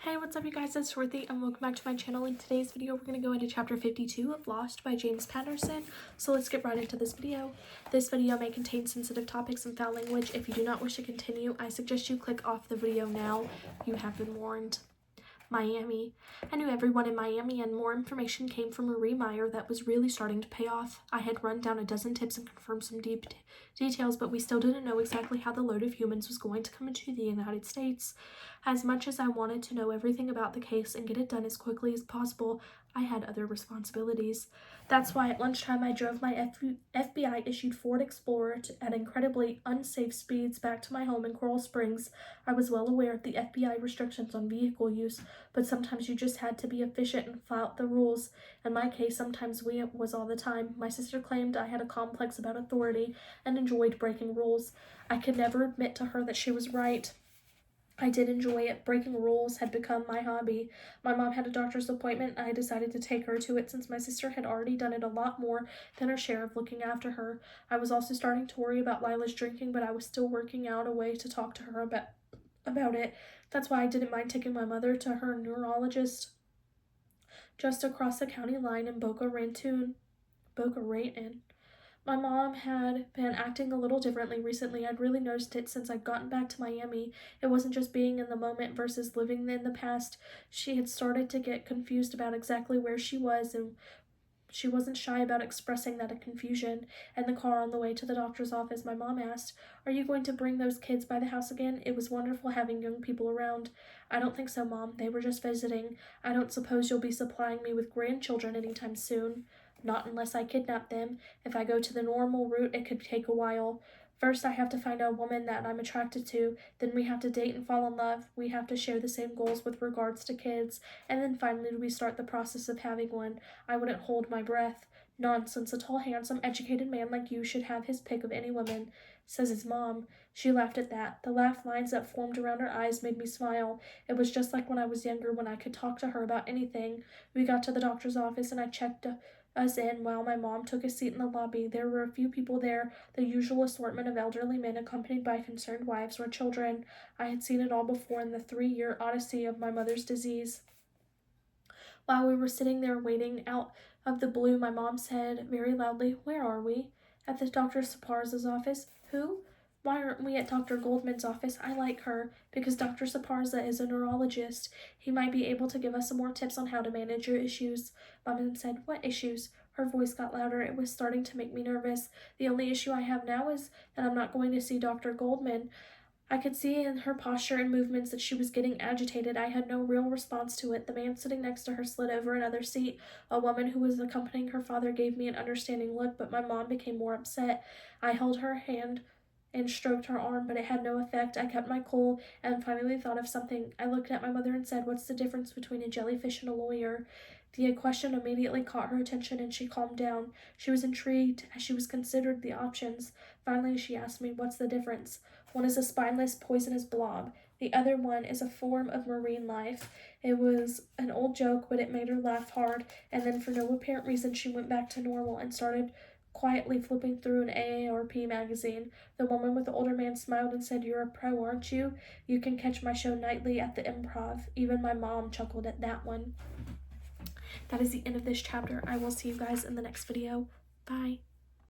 Hey, what's up you guys, it's Dorothy and welcome back to my channel. In today's video, we're going to go into chapter 52 of Lost by James Patterson. So let's get right into this video. This video may contain sensitive topics and foul language. If you do not wish to continue, I suggest you click off the video now. You have been warned. Miami. I knew everyone in Miami, and more information came from Marie Meyer that was really starting to pay off. I had run down a dozen tips and confirmed some deep details, but we still didn't know exactly how the load of humans was going to come into the United States. As much as I wanted to know everything about the case and get it done as quickly as possible, I had other responsibilities. That's why at lunchtime I drove my FBI-issued Ford Explorer at incredibly unsafe speeds back to my home in Coral Springs. I was well aware of the FBI restrictions on vehicle use, but sometimes you just had to be efficient and flout the rules. In my case, sometimes it was all the time. My sister claimed I had a complex about authority and enjoyed breaking rules. I could never admit to her that she was right. I did enjoy it. Breaking rules had become my hobby. My mom had a doctor's appointment, and I decided to take her to it since my sister had already done it a lot more than her share of looking after her. I was also starting to worry about Lila's drinking, but I was still working out a way to talk to her about it. That's why I didn't mind taking my mother to her neurologist just across the county line in Boca Raton. My mom had been acting a little differently recently. I'd really noticed it since I'd gotten back to Miami. It wasn't just being in the moment versus living in the past. She had started to get confused about exactly where she was, and she wasn't shy about expressing that confusion. In the car on the way to the doctor's office, my mom asked, "Are you going to bring those kids by the house again? It was wonderful having young people around." "I don't think so, Mom. They were just visiting. I don't suppose you'll be supplying me with grandchildren anytime soon." "Not unless I kidnap them. If I go to the normal route, it could take a while. First, I have to find a woman that I'm attracted to. Then we have to date and fall in love. We have to share the same goals with regards to kids. And then finally, we start the process of having one. I wouldn't hold my breath." "Nonsense. A tall, handsome, educated man like you should have his pick of any woman," says his mom. She laughed at that. The laugh lines that formed around her eyes made me smile. It was just like when I was younger, when I could talk to her about anything. We got to the doctor's office, and I checked us in while my mom took a seat in the lobby. There were a few people there, the usual assortment of elderly men accompanied by concerned wives or children. I had seen it all before in the 3-year odyssey of my mother's disease. While we were sitting there waiting, out of the blue, my mom said very loudly, "Where are we?" "At the Dr. Saparza's office." "Who? Why aren't we at Dr. Goldman's office? I like her." "Because Dr. Saparza is a neurologist. He might be able to give us some more tips on how to manage your issues." Mom said, "What issues?" Her voice got louder. It was starting to make me nervous. "The only issue I have now is that I'm not going to see Dr. Goldman." I could see in her posture and movements that she was getting agitated. I had no real response to it. The man sitting next to her slid over another seat. A woman who was accompanying her father gave me an understanding look, but my mom became more upset. I held her hand and stroked her arm, but it had no effect. I kept my cool and finally thought of something. I looked at my mother and said, "What's the difference between a jellyfish and a lawyer?" The question immediately caught her attention, and she calmed down. She was intrigued as she was considered the options. Finally, she asked me, "What's the difference?" "One is a spineless, poisonous blob. The other one is a form of marine life." It was an old joke, but it made her laugh hard, and then for no apparent reason she went back to normal and started quietly flipping through an AARP magazine. The woman with the older man smiled and said, "You're a pro, aren't you? You can catch my show nightly at the Improv." Even my mom chuckled at that one. That is the end of this chapter. I will see you guys in the next video. Bye.